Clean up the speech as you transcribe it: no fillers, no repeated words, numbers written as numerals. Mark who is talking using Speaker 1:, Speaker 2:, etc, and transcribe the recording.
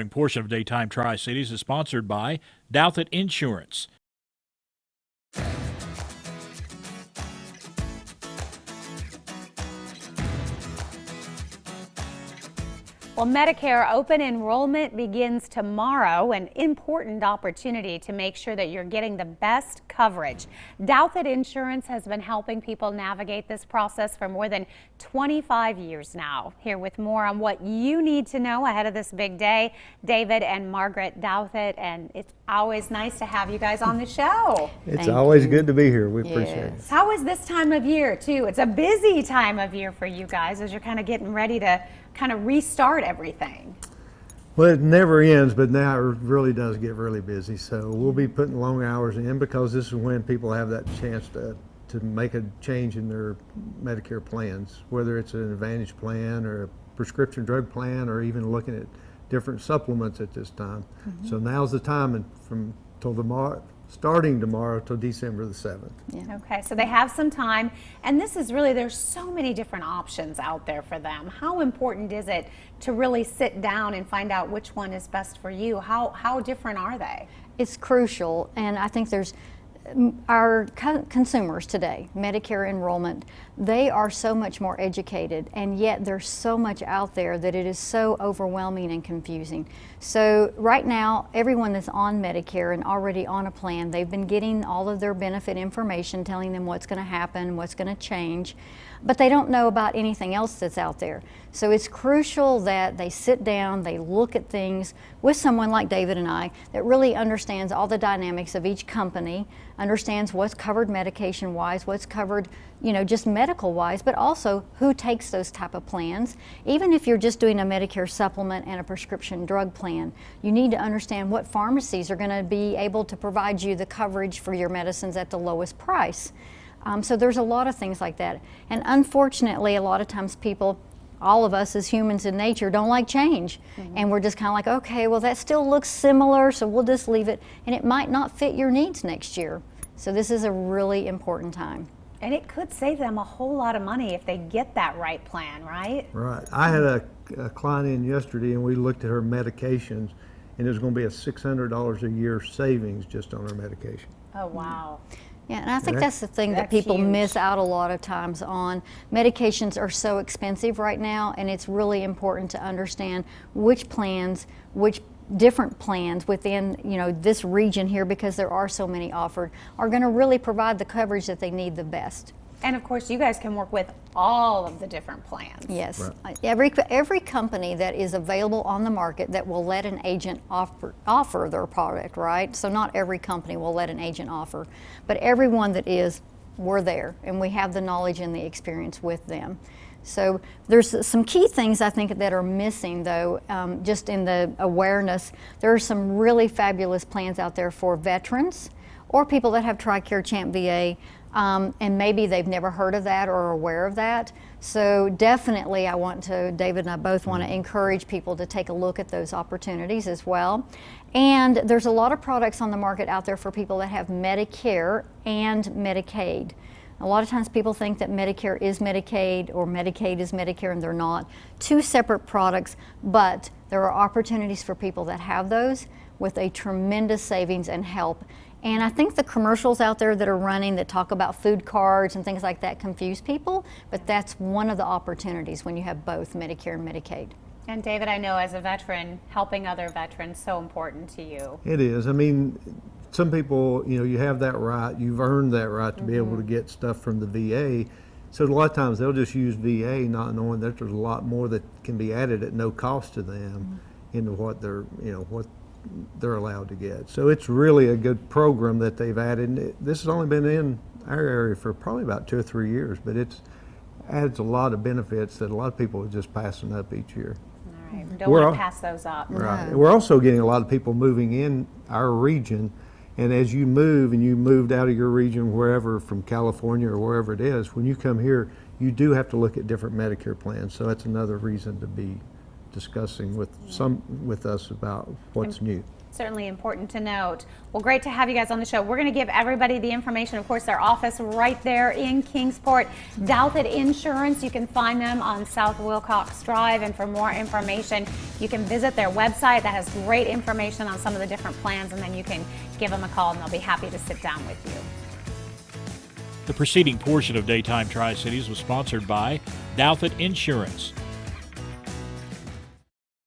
Speaker 1: Portion of Daytime Tri-Cities is sponsored by Douthat Insurance.
Speaker 2: Well, Medicare open enrollment begins tomorrow, an important opportunity to make sure that you're getting the best coverage. Douthat Insurance has been helping people navigate this process for more than 25 years now. Here with more on what you need to know ahead of this big day, David and Margaret Douthat, and it's always nice to have you guys on the show.
Speaker 3: It's always good to be here. We appreciate it.
Speaker 2: How is this time of year, too? It's a busy time of year for you guys as you're kind of getting ready to kind of restart everything.
Speaker 3: Well, it never ends, but now it really does get really busy. So we'll be putting long hours in because this is when people have that chance to make a change in their Medicare plans, whether it's an Advantage plan or a prescription drug plan or even looking at different supplements at this time. So now's the time, and from till tomorrow, starting tomorrow till December the 7th.
Speaker 2: Yeah. Okay, so they have some time, and this is really, there's so many different options out there for them. How important is it to really sit down and find out which one is best for you? How different are they?
Speaker 4: It's crucial, and I think there's our consumers today, Medicare enrollment, they are so much more educated, and yet there's so much out there that it is so overwhelming and confusing. So right now, everyone that's on Medicare and already on a plan, they've been getting all of their benefit information telling them what's going to happen, what's going to change, but they don't know about anything else that's out there. So it's crucial that they sit down, they look at things with someone like David and I that really understands all the dynamics of each company, understands what's covered medication-wise, what's covered, you know, just medical-wise, but also who takes those type of plans. Even if you're just doing a Medicare supplement and a prescription drug plan, you need to understand what pharmacies are going to be able to provide you the coverage for your medicines at the lowest price. So there's a lot of things like that. And unfortunately, a lot of times people, all of us as humans in nature, don't like change. And we're just kind of like, okay, well, that still looks similar, so we'll just leave it. And it might not fit your needs next year. So this is a really important time.
Speaker 2: And it could save them a whole lot of money if they get that right plan, right?
Speaker 3: Right. I had a client in yesterday, and we looked at her medications, and there's going to be a $600 a year savings just on her medication.
Speaker 2: Oh, wow.
Speaker 4: Yeah, and I think that's the thing that people miss out a lot of times on. Medications are so expensive right now, and it's really important to understand which plans, which different plans within, you know, this region here, because there are so many offered, are going to really provide the coverage that they need the best.
Speaker 2: And of course, you guys can work with all of the different plans.
Speaker 4: Yes, right. Every company that is available on the market that will let an agent offer their product, right? So not every company will let an agent offer, but everyone that is, we're there, and we have the knowledge and the experience with them. So there's some key things I think that are missing, though, just in the awareness. There are some really fabulous plans out there for veterans or people that have TRICARE Champ VA, and maybe they've never heard of that or are aware of that. So definitely David and I both want to encourage people to take a look at those opportunities as well. And there's a lot of products on the market out there for people that have Medicare and Medicaid. A lot of times people think that Medicare is Medicaid or Medicaid is Medicare, and they're not. Two separate products, but there are opportunities for people that have those with a tremendous savings and help. And I think the commercials out there that are running that talk about food cards and things like that confuse people, but that's one of the opportunities when you have both Medicare and Medicaid.
Speaker 2: And David, I know as a veteran, helping other veterans so important to you.
Speaker 3: It is. I mean, some people, you know, you have that right, you've earned that right to be able to get stuff from the VA. So a lot of times they'll just use VA not knowing that there's a lot more that can be added at no cost to them into what they're, you know, what they're allowed to get. So it's really a good program that they've added. This has only been in our area for probably about 2 or 3 years, but it's adds a lot of benefits that a lot of people are just passing up each year.
Speaker 2: All right, don't want to pass those up.
Speaker 3: Right. No. We're also getting a lot of people moving in our region, and as you move and you moved out of your region wherever, from California or wherever it is, when you come here, you do have to look at different Medicare plans. So that's another reason discussing with us about what's new.
Speaker 2: Certainly important to note. Well, great to have you guys on the show. We're going to give everybody the information. Of course, their office right there in Kingsport. Douthat Insurance. You can find them on South Wilcox Drive. And for more information, you can visit their website that has great information on some of the different plans. And then you can give them a call and they'll be happy to sit down with you.
Speaker 1: The preceding portion of Daytime Tri-Cities was sponsored by Douthat Insurance.